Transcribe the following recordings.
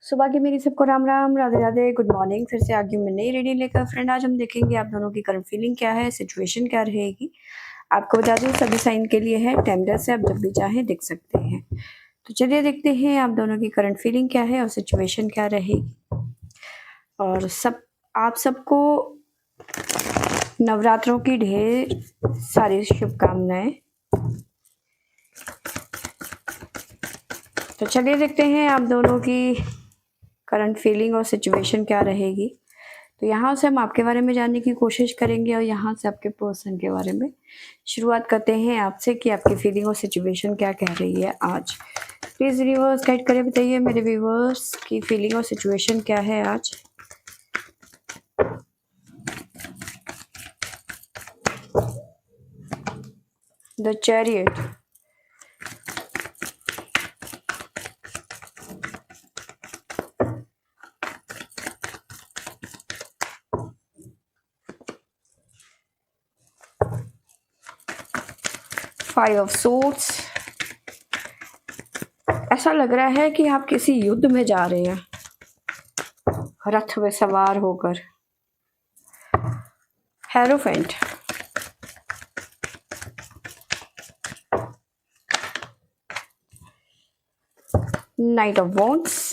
सुबह की मेरी सबको राम राम, राधे राधे, गुड मॉर्निंग। फिर से आ गई मैं नई रीडिंग लेकर। फ्रेंड, आज हम देखेंगे आप दोनों की करंट फीलिंग क्या है, सिचुएशन क्या रहेगी। आपको बता दूं सभी साइन के लिए है, टाइमलेस है, आप जब भी चाहें देख सकते हैं। तो चलिए देखते हैं आप दोनों की करंट फीलिंग क्या है और सिचुएशन क्या रहेगी। और सब आप सबको नवरात्रों की ढेर सारी शुभकामनाएं। तो चलिए देखते हैं आप दोनों की करंट फीलिंग और सिचुएशन क्या रहेगी। तो यहाँ से हम आपके बारे में जानने की कोशिश करेंगे और यहाँ से आपके पर्सन के बारे में। शुरुआत करते हैं आपसे कि आपकी फीलिंग और सिचुएशन क्या कह रही है आज। प्लीज़ व्यूअर्स गाइड करें, बताइए मेरे व्यूअर्स की फीलिंग और सिचुएशन क्या है आज। The chariot, 5 of swords. ऐसा लग रहा है कि आप किसी युद्ध में जा रहे हैं रथ में सवार होकर। Hierophant, night of wands,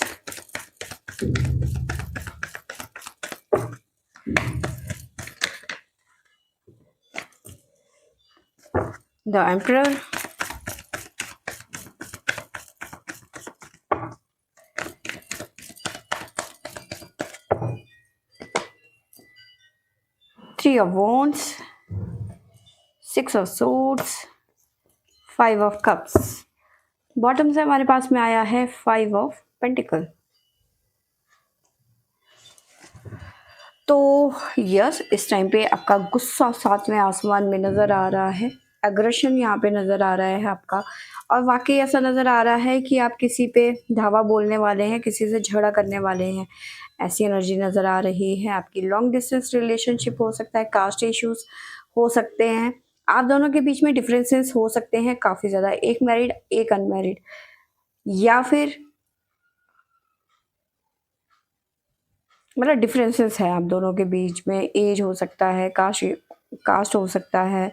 the emperor, three of wands, 6 of swords, 5 of cups. Bottom से हमारे पास में आया है 5 ऑफ पेंटिकल। तो यस, इस टाइम पे आपका गुस्सा सातवें आसमान में नज़र आ रहा है, एग्रेशन यहाँ पे नज़र आ रहा है आपका। और वाकई ऐसा नज़र आ रहा है कि आप किसी पे धावा बोलने वाले हैं, किसी से झगड़ा करने वाले हैं, ऐसी एनर्जी नज़र आ रही है। आपकी लॉन्ग डिस्टेंस रिलेशनशिप हो सकता है, कास्ट इश्यूज हो सकते हैं, आप दोनों के बीच में डिफरेंसेस हो सकते हैं काफ़ी ज़्यादा, एक मैरिड एक अनमैरिड, या फिर मतलब डिफरेंसेस है आप दोनों के बीच में। एज हो सकता है, कास्ट हो सकता है,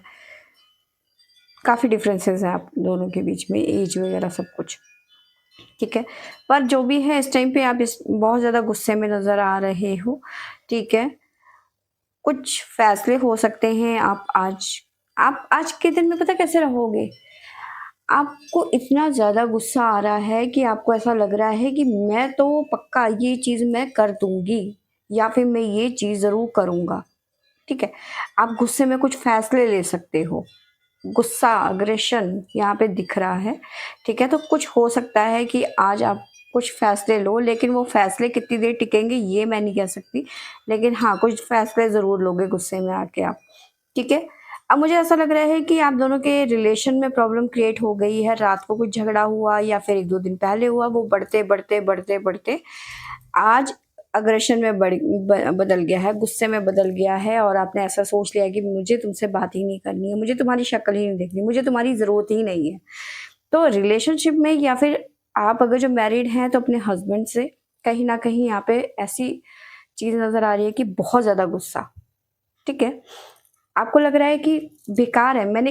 काफ़ी डिफरेंसेस हैं आप दोनों के बीच में, एज वगैरह सब कुछ, ठीक है। पर जो भी है इस टाइम पे आप इस बहुत ज़्यादा गुस्से में नज़र आ रहे हो, ठीक है। कुछ फैसले हो सकते हैं आप आज के दिन में पता कैसे रहोगे। आपको इतना ज़्यादा गुस्सा आ रहा है कि आपको ऐसा लग रहा है कि मैं तो पक्का ये चीज़ मैं कर दूंगी, या फिर मैं ये चीज़ ज़रूर करूँगा, ठीक है। आप गुस्से में कुछ फैसले ले सकते हो, गुस्सा अग्रेशन यहाँ पे दिख रहा है, ठीक है। तो कुछ हो सकता है कि आज आप कुछ फैसले लो, लेकिन वो फैसले कितनी देर टिकेंगे ये मैं नहीं कह सकती, लेकिन हाँ कुछ फैसले ज़रूर लोगे गुस्से में आके आप, ठीक है। अब मुझे ऐसा लग रहा है कि आप दोनों के रिलेशन में प्रॉब्लम क्रिएट हो गई है, रात को कुछ झगड़ा हुआ या फिर 1-2 दिन पहले हुआ, वो बढ़ते बढ़ते बढ़ते बढ़ते आज अग्रेशन में बदल गया है, गुस्से में बदल गया है। और आपने ऐसा सोच लिया कि मुझे तुमसे बात ही नहीं करनी है, मुझे तुम्हारी शक्ल ही नहीं देखनी, मुझे तुम्हारी ज़रूरत ही नहीं है। तो रिलेशनशिप में या फिर आप अगर जो मैरिड हैं तो अपने हस्बैंड से कहीं ना कहीं यहाँ पे ऐसी चीज़ नज़र आ रही है कि बहुत ज़्यादा गुस्सा, ठीक है। आपको लग रहा है कि बेकार है, मैंने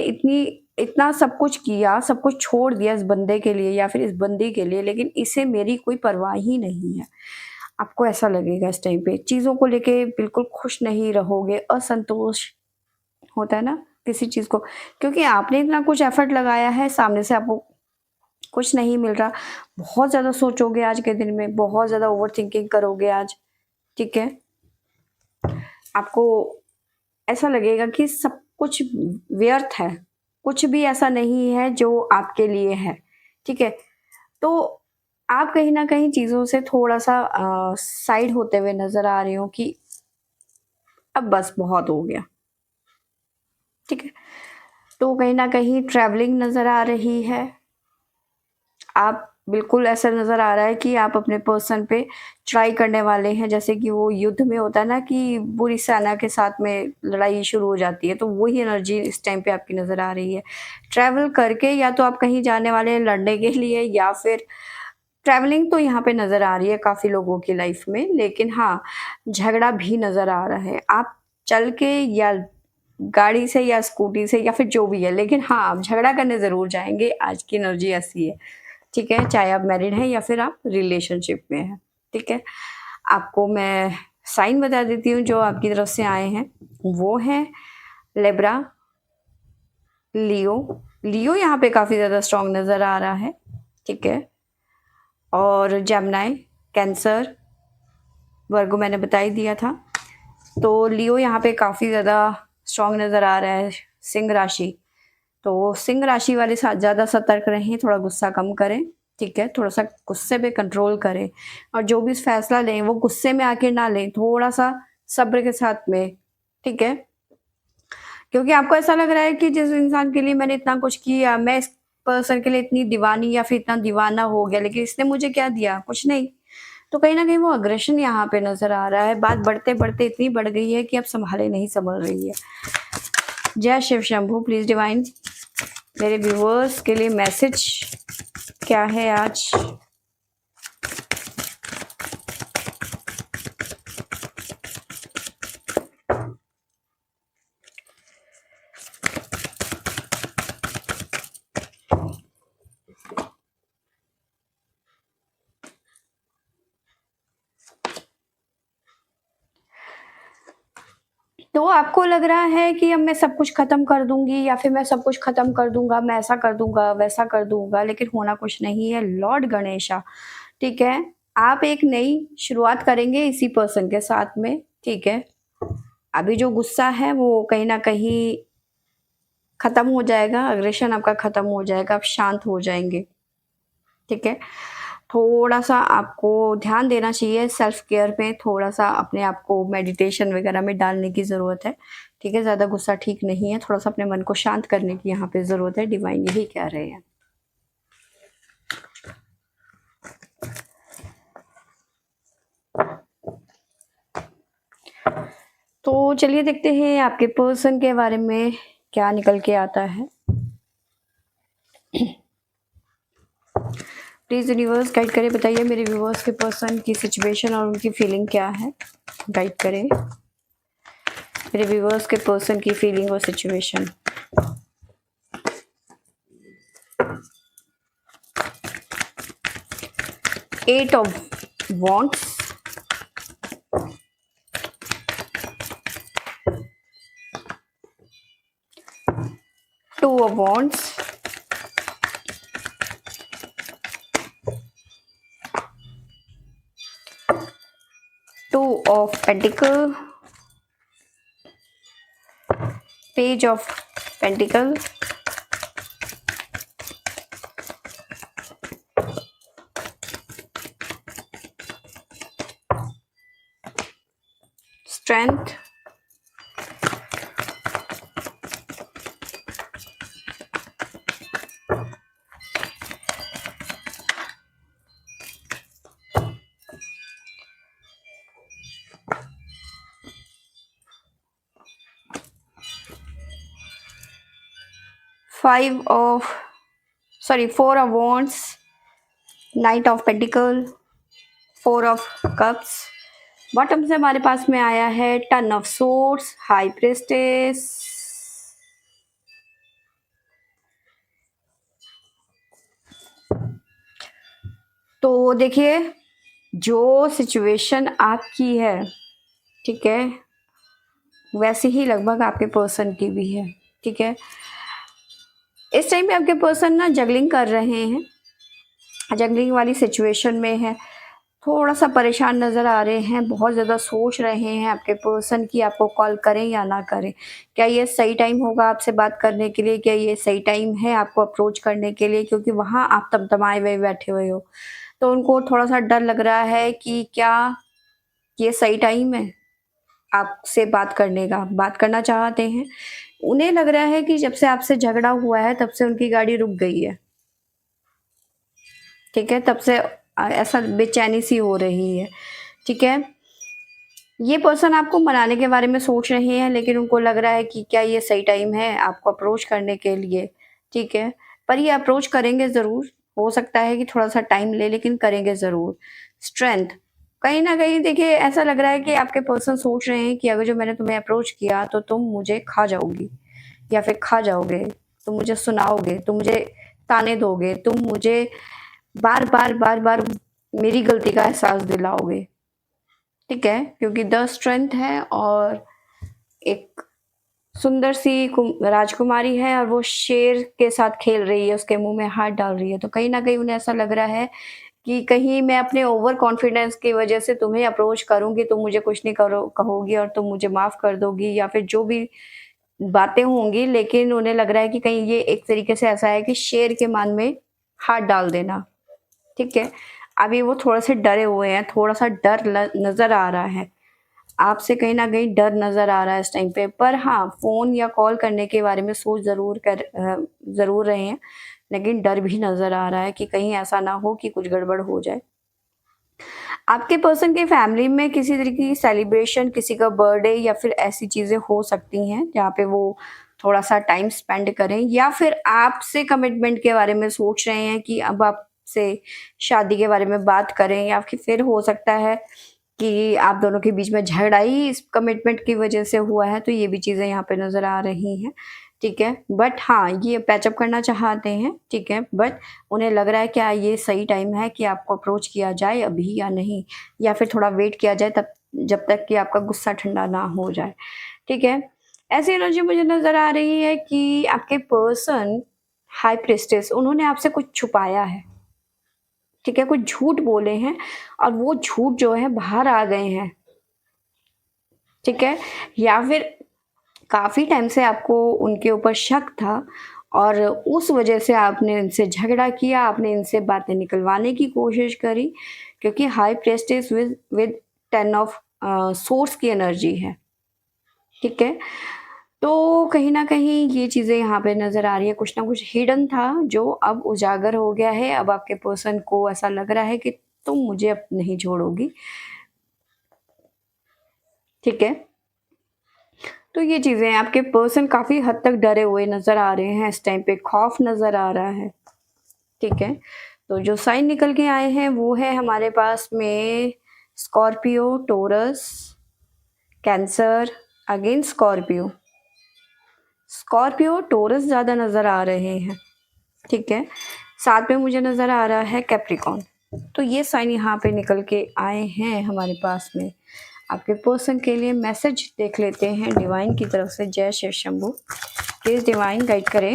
इतना सब कुछ किया, सब कुछ छोड़ दिया इस बंदे के लिए या फिर इस बंदी के लिए, लेकिन इसे मेरी कोई परवाह ही नहीं है। आपको ऐसा लगेगा इस टाइम पे, चीज़ों को लेके बिल्कुल खुश नहीं रहोगे, असंतोष होता है ना किसी चीज़ को, क्योंकि आपने इतना कुछ एफर्ट लगाया है, सामने से आपको कुछ नहीं मिल रहा। बहुत ज़्यादा सोचोगे आज के दिन में, बहुत ज़्यादा ओवर थिंकिंग करोगे आज, ठीक है। आपको ऐसा लगेगा कि सब कुछ व्यर्थ है, कुछ भी ऐसा नहीं है जो आपके लिए है, ठीक है। तो आप कहीं न कहीं चीज़ों से थोड़ा-सा साइड होते हुए नज़र आ रहे हो कि अब बस बहुत हो गया, ठीक है। तो कहीं न कहीं ट्रैवलिंग नज़र आ रही है। आप बिल्कुल ऐसा नज़र आ रहा है कि आप अपने पर्सन पे ट्राई करने वाले हैं, जैसे कि वो युद्ध में होता है ना कि बुरी सेना के साथ में लड़ाई शुरू हो जाती है, तो वही एनर्जी इस टाइम पे आपकी नज़र आ रही है। ट्रैवल करके या तो आप कहीं जाने वाले हैं लड़ने के लिए, या फिर ट्रैवलिंग तो यहाँ पे नज़र आ रही है काफ़ी लोगों की लाइफ में, लेकिन हाँ, झगड़ा भी नज़र आ रहा है। आप चल के या गाड़ी से या स्कूटी से या फिर जो भी है, लेकिन हाँ, आप झगड़ा करने ज़रूर जाएँगे, आज की एनर्जी ऐसी है, ठीक है? चाहे आप मैरिड हैं या फिर आप रिलेशनशिप में हैं, ठीक है? आपको मैं साइन बता देती हूँ जो आपकी तरफ से आए हैं, वो हैं लिब्रा, लियो। लियो यहाँ पे काफ़ी ज़्यादा स्ट्रॉन्ग नज़र आ रहा है, ठीक है? और जेमिनी, कैंसर, वर्गो मैंने बता ही दिया था। तो लियो यहाँ पे काफ़ी ज़्यादा स्ट्रॉन्ग नज़र आ रहा है, सिंह राशि। तो सिंह राशि वाले साथ ज़्यादा सतर्क रहें, थोड़ा गुस्सा कम करें, ठीक है? थोड़ा-सा गुस्से पे कंट्रोल करें और जो भी फैसला लें, वो गुस्से में आके ना लें, थोड़ा-सा सब्र के साथ में, ठीक है? क्योंकि आपको ऐसा लग रहा है कि जिस इंसान के लिए मैंने इतना कुछ किया, मैं इस पर्सन के लिए इतनी दीवानी या फिर इतना दीवाना हो गया, लेकिन इसने मुझे क्या दिया? कुछ नहीं। तो कहीं न कहीं वो अग्रेशन यहाँ पे नज़र आ रहा है। बात बढ़ते-बढ़ते इतनी बढ़ गई है कि अब सँभाले नहीं संभल रही है। जय शिव शंभू, प्लीज़ डिवाइन मेरे व्यूअर्स के लिए मैसेज क्या है आज? तो आपको लग रहा है कि अब मैं सब कुछ ख़त्म कर दूँगी या फिर मैं सब कुछ ख़त्म कर दूँगा, मैं ऐसा कर दूँगा, वैसा कर दूँगा, लेकिन होना कुछ नहीं है। लॉर्ड गणेशा, ठीक है? आप एक नई शुरुआत करेंगे इसी पर्सन के साथ में, ठीक है? अभी जो गुस्सा है वो कहीं न कहीं ख़त्म हो जाएगा, अग्रेशन आपका ख़त्म हो जाएगा, आप शांत हो जाएँगे, ठीक है? थोड़ा-सा आपको ध्यान देना चाहिए सेल्फ केयर पे, थोड़ा-सा अपने आप को मेडिटेशन वगैरह में डालने की ज़रूरत है, ठीक है? ज़्यादा गुस्सा ठीक नहीं है, थोड़ा-सा अपने मन को शांत करने की यहाँ पे ज़रूरत है, डिवाइन यही कह रहे हैं। तो चलिए देखते हैं आपके पर्सन के बारे में क्या निकल के आता है। प्लीज़ यूनिवर्स गाइड करें, बताइए मेरे व्यूअर्स के पर्सन की सिचुएशन और उनकी फीलिंग क्या है? गाइड करें मेरे व्यूअर्स के पर्सन की फीलिंग और situation. Eight of wands, two of wands, two of pentacle, page of pentacle, strength, four of wands, knight of pentacle, four of cups. Bottom से हमारे पास में आया है ten of swords, high priestess, तो देखिए जो सिचुएशन आपकी है, ठीक है, वैसे ही लगभग आपके पर्सन की भी है, ठीक है? इस टाइम पे आपके पर्सन ना जगलिंग कर रहे हैं, जगलिंग वाली सिचुएशन में है, थोड़ा सा परेशान नज़र आ रहे हैं, बहुत ज़्यादा सोच रहे हैं आपके पर्सन की आपको कॉल करें या ना करें। क्या ये सही टाइम होगा आपसे बात करने के लिए? क्या ये सही टाइम है आपको अप्रोच करने के लिए? क्योंकि वहाँ आप तमतमाए हुए बैठे हुए हो, तो उनको थोड़ा-सा डर लग रहा है कि क्या ये सही टाइम है आपसे बात करने का? बात करना चाहते हैं। उन्हें लग रहा है कि जब से आपसे झगड़ा हुआ है तब से उनकी गाड़ी रुक गई है, ठीक है? तब से ऐसा बेचैनी सी हो रही है, ठीक है? ये पर्सन आपको मनाने के बारे में सोच रहे हैं, लेकिन उनको लग रहा है कि क्या ये सही टाइम है आपको अप्रोच करने के लिए, ठीक है? पर ये अप्रोच करेंगे ज़रूर, हो सकता है कि थोड़ा सा टाइम ले, लेकिन करेंगे ज़रूर। स्ट्रेंथ, कहीं ना कहीं देखिए ऐसा लग रहा है कि आपके पर्सन सोच रहे हैं कि अगर जो मैंने तुम्हें अप्रोच किया तो तुम मुझे खा जाओगी या फिर खा जाओगे, तुम मुझे सुनाओगे, तुम मुझे ताने दोगे, तुम मुझे बार बार बार बार मेरी गलती का एहसास दिलाओगे। ठीक है, क्योंकि द स्ट्रेंथ है और एक सुंदर सी राजकुमारी है और वो शेर के साथ खेल रही है, उसके मुंह में हाथ डाल रही है। तो कहीं ना कहीं उन्हें ऐसा लग रहा है कि कहीं मैं अपने ओवर कॉन्फिडेंस की वजह से तुम्हें अप्रोच करूंगी, तुम मुझे कुछ नहीं करो कहोगी और तुम मुझे माफ कर दोगी या फिर जो भी बातें होंगी, लेकिन उन्हें लग रहा है कि कहीं ये एक तरीके से ऐसा है कि शेर के मान में हाथ डाल देना। ठीक है, अभी वो थोड़ा से डरे हुए हैं, थोड़ा सा डर नजर आ रहा है आपसे, कहीं ना कहीं डर नजर आ रहा है इस टाइम पे। पर हाँ, फोन या कॉल करने के बारे में सोच जरूर रहे हैं, लेकिन डर भी नजर आ रहा है कि कहीं ऐसा ना हो कि कुछ गड़बड़ हो जाए। आपके पर्सन के फैमिली में किसी तरीके की सेलिब्रेशन, किसी का बर्थडे या फिर ऐसी चीजें हो सकती हैं जहाँ पे वो थोड़ा सा टाइम स्पेंड करें, या फिर आपसे कमिटमेंट के बारे में सोच रहे हैं कि अब आपसे शादी के बारे में बात करें, या फिर हो सकता है कि आप दोनों के बीच में झगड़ा ही इस कमिटमेंट की वजह से हुआ है। तो ये भी चीज़ें यहाँ पे नज़र आ रही हैं। ठीक है, बट हाँ, ये पैचअप करना चाहते हैं। ठीक है, बट उन्हें लग रहा है क्या ये सही टाइम है कि आपको अप्रोच किया जाए अभी या नहीं, या फिर थोड़ा वेट किया जाए तब, जब तक कि आपका गुस्सा ठंडा ना हो जाए। ठीक है, ऐसी एनर्जी मुझे नज़र आ रही है कि आपके पर्सन हाई प्रिस्टेस, उन्होंने आपसे कुछ छुपाया है। ठीक है, कुछ झूठ बोले हैं और वो झूठ जो है बाहर आ गए हैं। ठीक है, या फिर काफी टाइम से आपको उनके ऊपर शक था और उस वजह से आपने इनसे झगड़ा किया, आपने इनसे बातें निकलवाने की कोशिश करी, क्योंकि high prestige with 10 of source की एनर्जी है। ठीक है, तो कहीं ना कहीं ये चीज़ें यहाँ पे नज़र आ रही है, कुछ ना कुछ हिडन था जो अब उजागर हो गया है। अब आपके पर्सन को ऐसा लग रहा है कि तुम मुझे अब नहीं छोड़ोगी। ठीक है, तो ये चीज़ें हैं, आपके पर्सन काफ़ी हद तक डरे हुए नज़र आ रहे हैं इस टाइम पे, खौफ नज़र आ रहा है। ठीक है, तो जो साइन निकल के आए हैं वो है हमारे पास में Scorpio, Taurus, cancer, again Scorpio, Scorpio Taurus ज़्यादा नज़र आ रहे हैं। ठीक है, साथ में मुझे नज़र आ रहा है कैप्रिकॉन। तो ये साइन यहाँ पे निकल के आए हैं हमारे पास में। आपके पर्सन के लिए मैसेज देख लेते हैं डिवाइन की तरफ से। जय Shri Shambhu, please divine guide करें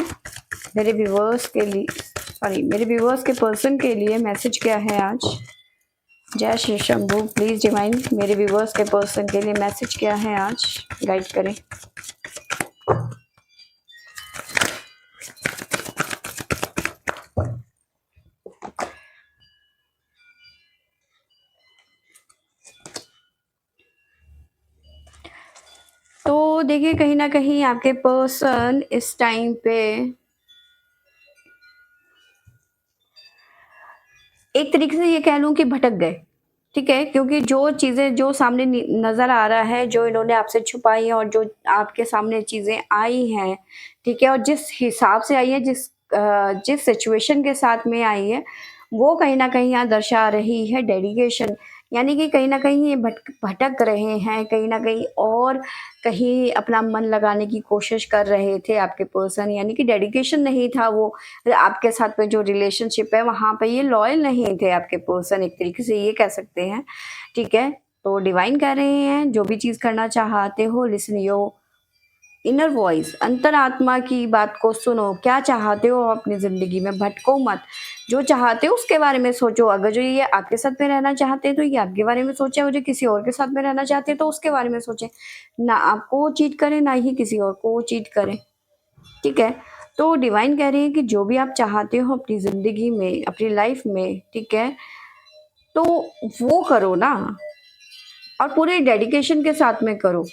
मेरे व्यूवर्स के लिए, सॉरी मेरे व्यूवर्स के पर्सन के लिए मैसेज क्या है आज। जय श्री शंभू, प्लीज़ डिवाइन मेरे व्यूवर्स के पर्सन के लिए मैसेज क्या है आज, गाइड करें। तो देखिए कहीं ना कहीं आपके पर्सन इस टाइम पे एक तरीके से ये कह लूं कि भटक गए। ठीक है, क्योंकि जो चीज़ें जो सामने नज़र आ रहा है, जो इन्होंने आपसे छुपाई है और जो आपके सामने चीज़ें आई हैं, ठीक है, और जिस हिसाब से आई है, जिस सिचुएशन के साथ में आई है, वो कहीं न कहीं यहाँ दर्शा रही है डेडिकेशन। यानी कि कहीं न कहीं ये भटक रहे हैं, कहीं न कहीं और कहीं अपना मन लगाने की कोशिश कर रहे थे आपके पर्सन, यानी कि डेडिकेशन नहीं था वो आपके साथ में, जो रिलेशनशिप है वहाँ पे ये लॉयल नहीं थे आपके पर्सन, एक तरीके से ये कह सकते हैं। ठीक है, तो डिवाइन कह रहे हैं जो भी चीज़ करना चाहते हो, लिसन योर इनर वॉइस, अंतरात्मा की बात को सुनो। क्या चाहते हो अपनी ज़िंदगी में, भटको मत, जो चाहते हो उसके बारे में सोचो। अगर जो ये आपके साथ में रहना चाहते हैं तो ये आपके बारे में सोचे, और जो किसी और के साथ में रहना चाहते हैं तो उसके बारे में सोचे। ना आपको चीट करें, ना ही किसी और को चीट करें। ठीक है, तो डिवाइन कह रही है कि जो भी आप चाहते हो अपनी ज़िंदगी में, अपनी लाइफ में, ठीक है, तो वो करो ना, और पूरे डेडिकेशन के साथ में करो।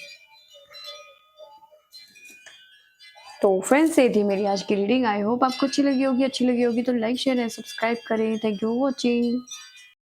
तो फ्रेंड्स, ये थी मेरी आज की रीडिंग। आई होप आपको अच्छी लगी होगी। अच्छी लगी होगी तो लाइक शेयर एंड सब्सक्राइब करें। Thank you for watching.